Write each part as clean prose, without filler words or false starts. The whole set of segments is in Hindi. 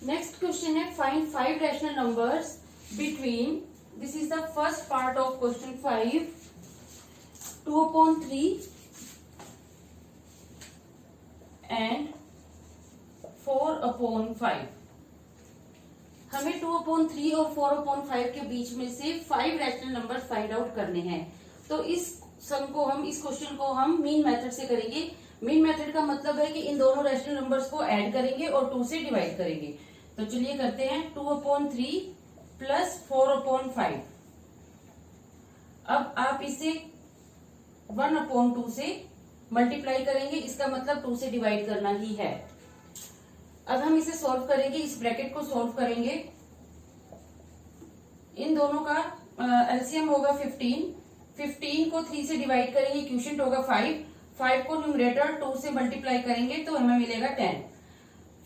नेक्स्ट क्वेश्चन है find 5 rational numbers between, this is the first part of question 5, 2/3 and 4/5। हमें 2/3 और 4/5 के बीच में से 5 रैशनल नंबर्स फाइंड आउट करने हैं। तो इस क्वेश्चन को हम मीन मेथड से करेंगे। मीन मेथड का मतलब है कि इन दोनों रैशनल नंबर्स को ऐड करेंगे और 2 से डिवाइड करेंगे। तो चलिए करते हैं 2/3 प्लस 4/5। अब आप इसे 1/2 से मल्टीप्लाई करेंगे, इसका मतलब 2 से डिवाइड करना ही है। अब हम इसे सॉल्व करेंगे, इस ब्रैकेट को सॉल्व करेंगे। इन दोनों का एलसीएम होगा 15। 15 को 3 से डिवाइड करेंगे, क्वोशिएंट होगा 5। 5 को न्यूमरेटर 2 से मल्टीप्लाई करेंगे तो हमें मिलेगा 10।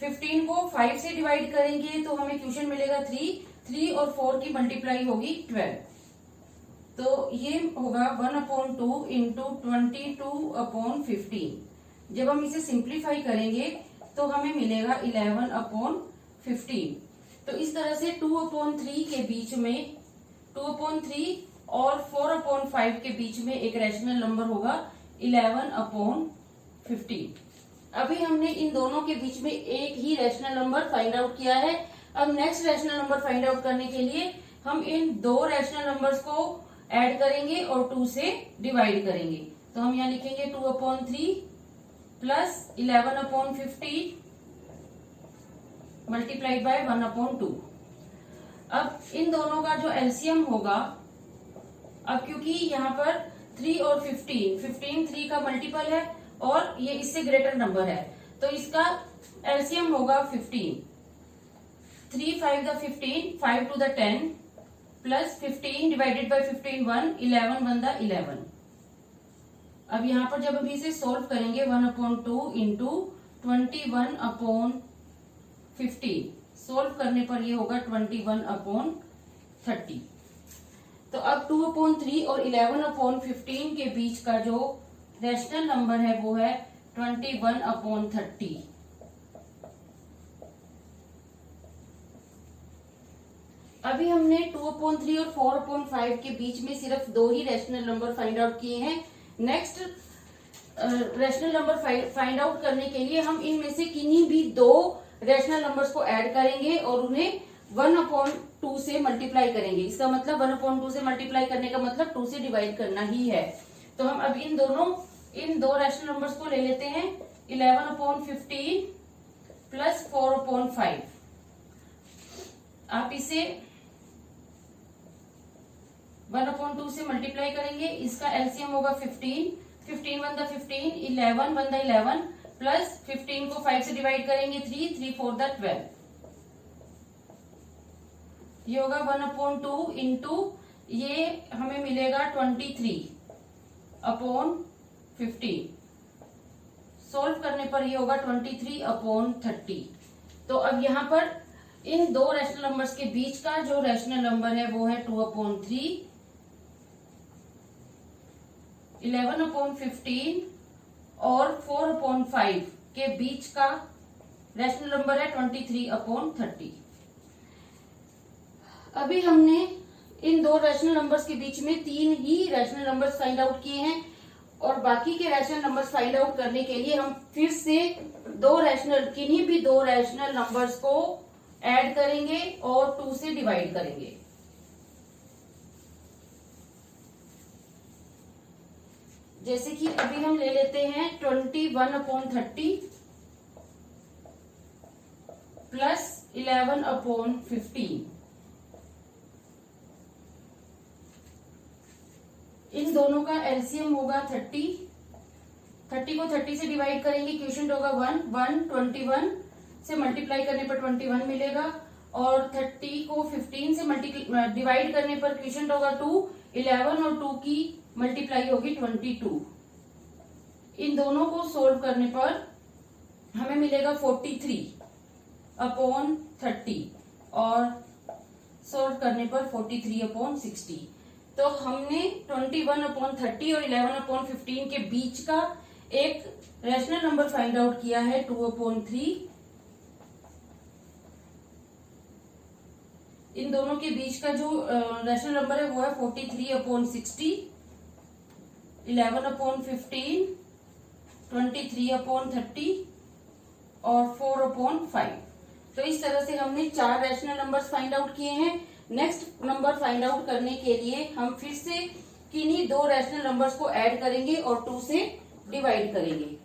15 को 5 से डिवाइड करेंगे तो हमें क्वोशिएंट मिलेगा 3। 3 और 4 की मल्टीप्लाई होगी 12। तो ये होगा 1/2 इंटू 22/15। जब हम इसे सिंप्लीफाई करेंगे तो हमें मिलेगा 11/15। तो इस तरह से 2/3 के बीच में, 2/3 और 4/5 के बीच में एक रैशनल नंबर होगा 11/15। अभी हमने इन दोनों के बीच में एक ही रैशनल नंबर फाइंड आउट किया है। अब next rational number find out करने के लिए हम इन दो रैशनल नंबर्स को ऐड करेंगे और 2 से डिवाइड करेंगे। तो हम यहाँ लिखेंगे 2/3 प्लस 11/15 मल्टीप्लाइड बाय 1/2। अब इन दोनों का जो एलसीएम होगा, अब क्योंकि यहाँ पर 3 और 15 3 का मल्टीपल है और ये इससे ग्रेटर नंबर है, तो इसका एलसीएम होगा 15। 3 5 the 15, 5 2 the 10 plus 15 divided by 15 1, 11 1 the 11। अब यहाँ पर जब अभी इसे सोल्व करेंगे 1/2 इंटू 21/15, सोल्व करने पर ये होगा 21/30। तो अब 2/3 और 11/15 के बीच का जो रैशनल नंबर है वो है 21/30। अभी हमने 2/3 और 4/5 के बीच में सिर्फ दो ही रैशनल नंबर फाइंड आउट किए हैं। Next rational number find out करने के लिए हम इनमें से किन्हीं भी दो रैशनल नंबर्स को ऐड करेंगे और उन्हें 1/2 से मल्टीप्लाई करेंगे। इसका मतलब 1/2 से मल्टीप्लाई करने का मतलब 2 से डिवाइड करना ही है। तो हम अब इन दो रैशनल नंबर्स को ले लेते हैं। 11/15 प्लस 4/5। आप इसे 1/2 से मल्टीप्लाई करेंगे, इसका एलसीएम होगा 15। 15 1 द 15, 11 1 द 11 प्लस 15 को 5 से डिवाइड करेंगे 3, 3 4 द 12। ये होगा 1/2 इंटू ये हमें मिलेगा 23/15। सोल्व करने पर ये होगा 23/30। तो अब यहाँ पर इन दो रैशनल नंबर्स के बीच का जो रैशनल नंबर है वो है 2/3। 11/15 और 4/5 के बीच का रैशनल नंबर है 23/30। अभी हमने इन दो रैशनल नंबर्स के बीच में 3 ही रैशनल नंबर्स फाइंड आउट किए हैं और बाकी के रैशनल नंबर्स फाइंड आउट करने के लिए हम फिर से किन्हीं भी दो रैशनल नंबर्स को ऐड करेंगे और 2 से डिवाइड करेंगे। जैसे कि अभी हम ले लेते हैं 21/30 प्लस 11/15। इन दोनों का एलसीएम होगा 30। 30 को 30 से डिवाइड करेंगे, क्वोशिएंट होगा 1। 21 से मल्टीप्लाई करने पर 21 मिलेगा और 30 को 15 से डिवाइड करने पर क्वोशिएंट होगा 2। 11 और 2 की मल्टीप्लाई होगी 22। इन दोनों को सोल्व करने पर हमें मिलेगा 43/30 और सोल्व करने पर 43/60। तो हमने 21/30 और 11/15 के बीच का एक रैशनल नंबर फाइंड आउट किया है 2/3 इन दोनों के बीच का जो रैशनल नंबर है वो है 43/60, 11/15, 23/30 और 4/5। तो इस तरह से हमने 4 रैशनल नंबर्स फाइंड आउट किए हैं। नेक्स्ट नंबर फाइंड आउट करने के लिए हम फिर से किन्हीं 2 रैशनल नंबर्स को ऐड करेंगे और 2 से डिवाइड करेंगे।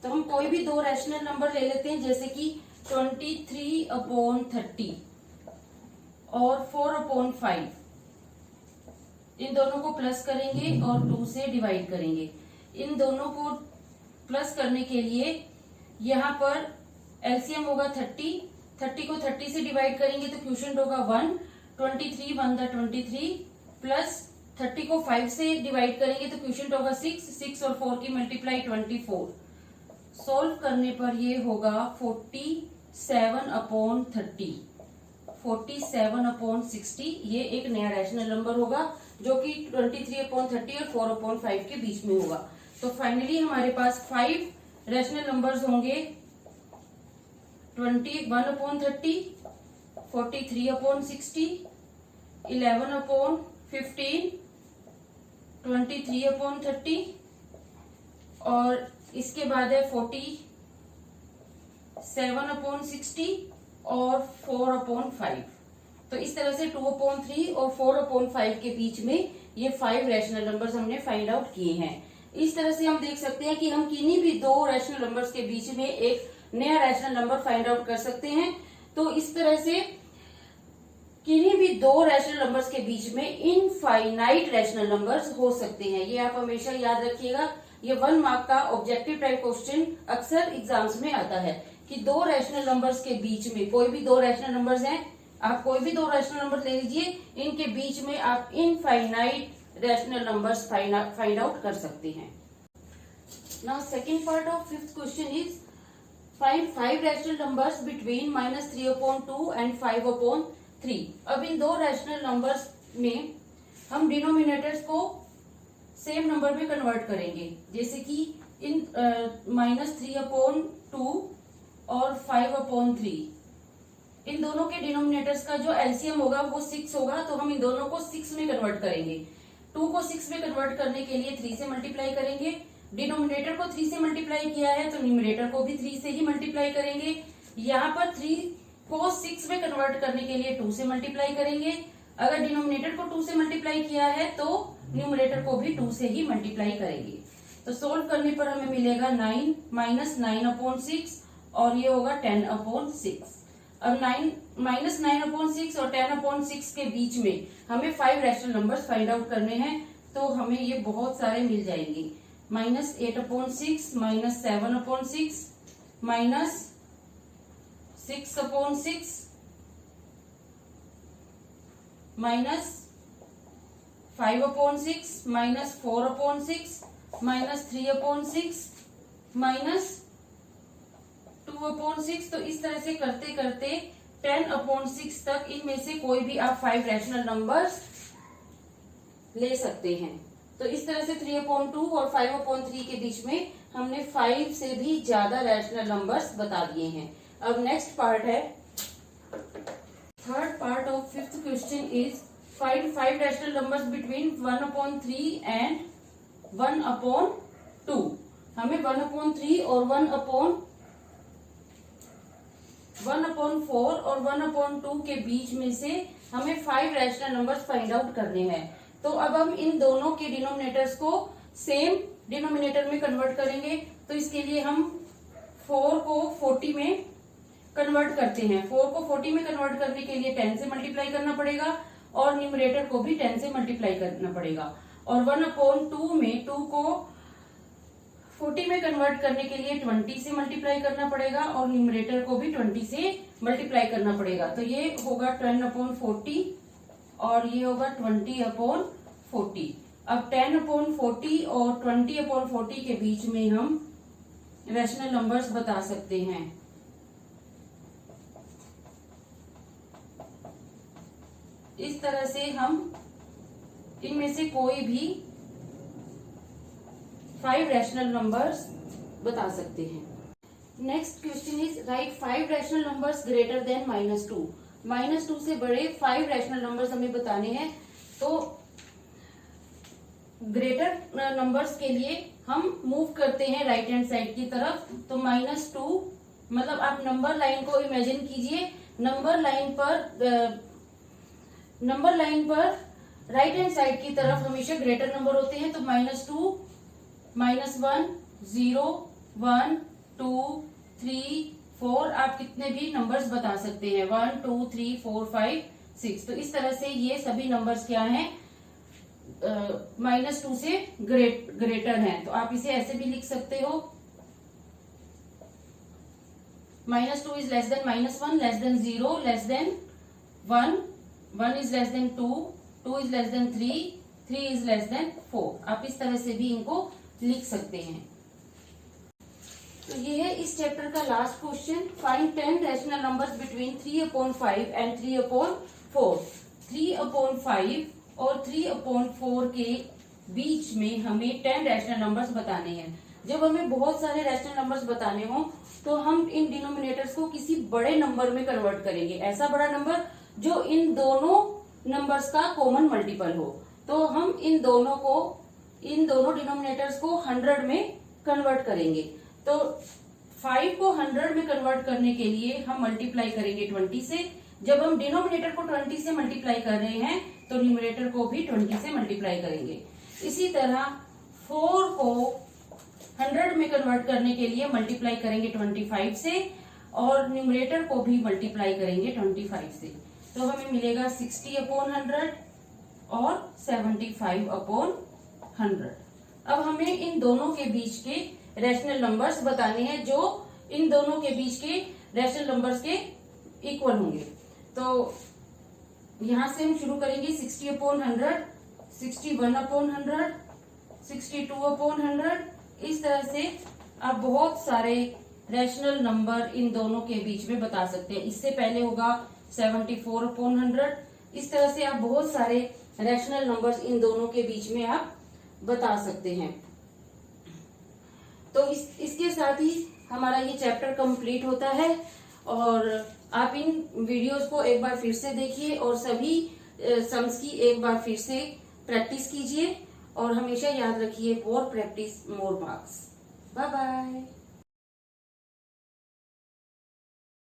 तो हम कोई भी 2 रैशनल नंबर ले लेते हैं, जैसे कि 23/30 और 4/5। इन दोनों को प्लस करेंगे और 2 से डिवाइड करेंगे। इन दोनों को प्लस करने के लिए यहाँ पर एलसीएम होगा 30 को 30 से डिवाइड करेंगे तो क्वोशिएंट होगा 1, 23 1 दा 23 प्लस 30 को 5 से डिवाइड करेंगे तो क्वोशिएंट होगा 6 और 4 की मल्टीप्लाई 24। सॉल्व करने पर ये होगा 47/30, 47/60। ये एक नया रैशनल नंबर होगा जो कि 23/30 और 4/5 के बीच में होगा। तो फाइनली हमारे पास 5 रैशनल नंबर्स होंगे, 21/30, 43/60, 11/15, 23/30 और इसके बाद है 47/60 और 4/5। तो इस तरह से 2/3 और 4/5 के बीच में ये 5 रैशनल नंबर्स हमने फाइंड आउट किए हैं। इस तरह से हम देख सकते हैं कि हम किन्हीं भी 2 रैशनल नंबर्स के बीच में एक नया रैशनल नंबर फाइंड आउट कर सकते हैं। तो इस तरह से किन्हीं भी 2 रैशनल नंबर्स के बीच में इनफाइनाइट रैशनल नंबर्स हो सकते हैं। ये आप हमेशा याद रखिएगा। ये 1 मार्क का ऑब्जेक्टिव टाइप क्वेश्चन अक्सर एग्जाम्स में आता है कि 2 रैशनल नंबर्स के बीच में कोई भी 2 रैशनल नंबर्स हैं, आप कोई भी 2 रैशनल नंबर ले लीजिए, इनके बीच में आप infinite rational numbers find out कर सकते हैं। Now second part of 5th question is find 5 rational numbers between -3/2 and 5/3। अब इन 2 रैशनल नंबर्स में हम डिनोमिनेटर्स को सेम नंबर में कन्वर्ट करेंगे, जैसे कि इन -3/2 और 5/3। इन दोनों के डिनोमिनेटर्स का जो एलसीएम होगा वो 6 होगा, तो हम इन दोनों को 6 में कन्वर्ट करेंगे। 2 को 6 में कन्वर्ट करने के लिए 3 से मल्टीप्लाई करेंगे। डिनोमिनेटर को 3 से मल्टीप्लाई किया है तो न्यूमरेटर को भी 3 से ही मल्टीप्लाई करेंगे। यहाँ पर 3 को 6 में कन्वर्ट करने के लिए 2 से मल्टीप्लाई करेंगे। अगर डिनोमिनेटर को 2 से मल्टीप्लाई किया है तो न्यूमरेटर को भी 2 से ही मल्टीप्लाई करेंगे। तो सोल्व करने पर हमें मिलेगा 9 -9/6 और ये होगा 10/6। अब 9 -9/6 और 10/6 के बीच में हमें 5 रैशनल नंबर्स फाइंड आउट करने हैं, तो हमें ये बहुत सारे मिल जाएंगे। -8/6, -7/6, -6/6, -5/6, -4/6, -3/6, -2/6। तो इस तरह से करते करते 10/6 तक इनमें से कोई भी आप 5 रैशनल नंबर्स ले सकते हैं। तो इस तरह से 3/2 और 5/3 के बीच में हमने 5 से भी ज्यादा रैशनल नंबर्स बता दिए हैं। अब नेक्स्ट पार्ट है, third part of 5th question is find 5 rational numbers between 1/3 and 1/2। हमें 1/3 और 1/4 और 1/2 के बीच में से हमें 5 रैशनल नंबर्स फाइंड आउट करने हैं। तो अब हम इन दोनों के डिनोमिनेटर्स को सेम डिनोमिनेटर में कन्वर्ट करेंगे। तो इसके लिए हम 4 को 40 में कन्वर्ट करते हैं। 4 को 40 में कन्वर्ट करने के लिए 10 से मल्टीप्लाई करना पड़ेगा और न्यूमरेटर को भी 10 से मल्टीप्लाई करना पड़ेगा। और 1/2 में 2 को 40 में कन्वर्ट करने के लिए 20 से मल्टीप्लाई करना पड़ेगा और न्यूमरेटर को भी 20 से मल्टीप्लाई करना पड़ेगा। तो ये होगा 10/40 और ये होगा 20/40। अब 10/40 और 20/40 के बीच में हम रैशनल नंबर्स बता सकते हैं। इस तरह से हम इनमें से कोई भी 5 रैशनल नंबर्स बता सकते हैं। Next question is right 5 rational numbers greater than -2। -2 से बड़े 5 रैशनल नंबर्स हमें बताने हैं। तो ग्रेटर नंबर्स के लिए हम मूव करते हैं राइट हैंड साइड की तरफ। तो -2 मतलब आप नंबर लाइन को इमेजिन कीजिए, नंबर लाइन पर राइट हैंड साइड की तरफ हमेशा ग्रेटर नंबर होते हैं। तो -2, -1, 0, 1, 2, 3, 4 आप कितने भी नंबर्स बता सकते हैं, 1, 2, 3, 4, 5, 6। तो इस तरह से ये सभी नंबर्स क्या हैं, -2 से ग्रेटर हैं। तो आप इसे ऐसे भी लिख सकते हो, -2 is less than -1, less than 0, less than 1, 1 is less than 2, 2 is less than 3, 3 is less than 4। आप इस तरह से भी इनको लिख सकते हैं। तो ये है इस चैप्टर का last question. Find 10 rational numbers between 3/5 and 3/4। 3/5 और 3/4 के बीच में हमें 10 रैशनल नंबर्स बताने हैं। जब हमें बहुत सारे रैशनल नंबर्स बताने हो तो हम इन डिनोमिनेटर्स को किसी बड़े नंबर में कन्वर्ट करेंगे, ऐसा बड़ा नंबर जो इन दोनों नंबर्स का कॉमन मल्टीपल हो। तो हम इन दोनों डिनोमिनेटर्स को 100 में कन्वर्ट करेंगे। तो 5 को 100 में कन्वर्ट करने के लिए हम मल्टीप्लाई करेंगे 20 से। जब हम डिनोमिनेटर को 20 से मल्टीप्लाई कर रहे हैं तो न्यूमरेटर को भी 20 से मल्टीप्लाई करेंगे। इसी तरह 4 को 100 में कन्वर्ट करने के लिए मल्टीप्लाई करेंगे 25 से और न्यूमरेटर को भी मल्टीप्लाई करेंगे 25 से। तो हमें मिलेगा 60/100 और 75/100। अब हमें इन दोनों के बीच के रैशनल नंबर्स बताने हैं जो इन दोनों के बीच के रैशनल नंबर्स के इक्वल होंगे। तो यहां से हम शुरू करेंगे 60/100, 61/100, 62/100। इस तरह से आप बहुत सारे रैशनल नंबर इन दोनों के बीच में बता सकते हैं। इससे पहले होगा 74/100। इस तरह से आप बहुत सारे रैशनल नंबर्स इन दोनों के बीच में आप बता सकते हैं। तो इसके साथ ही हमारा ये चैप्टर कंप्लीट होता है और आप इन वीडियोस को एक बार फिर से देखिए और सभी सम्स की एक बार फिर से प्रैक्टिस कीजिए और हमेशा याद रखिए, more practice more marks. Bye bye.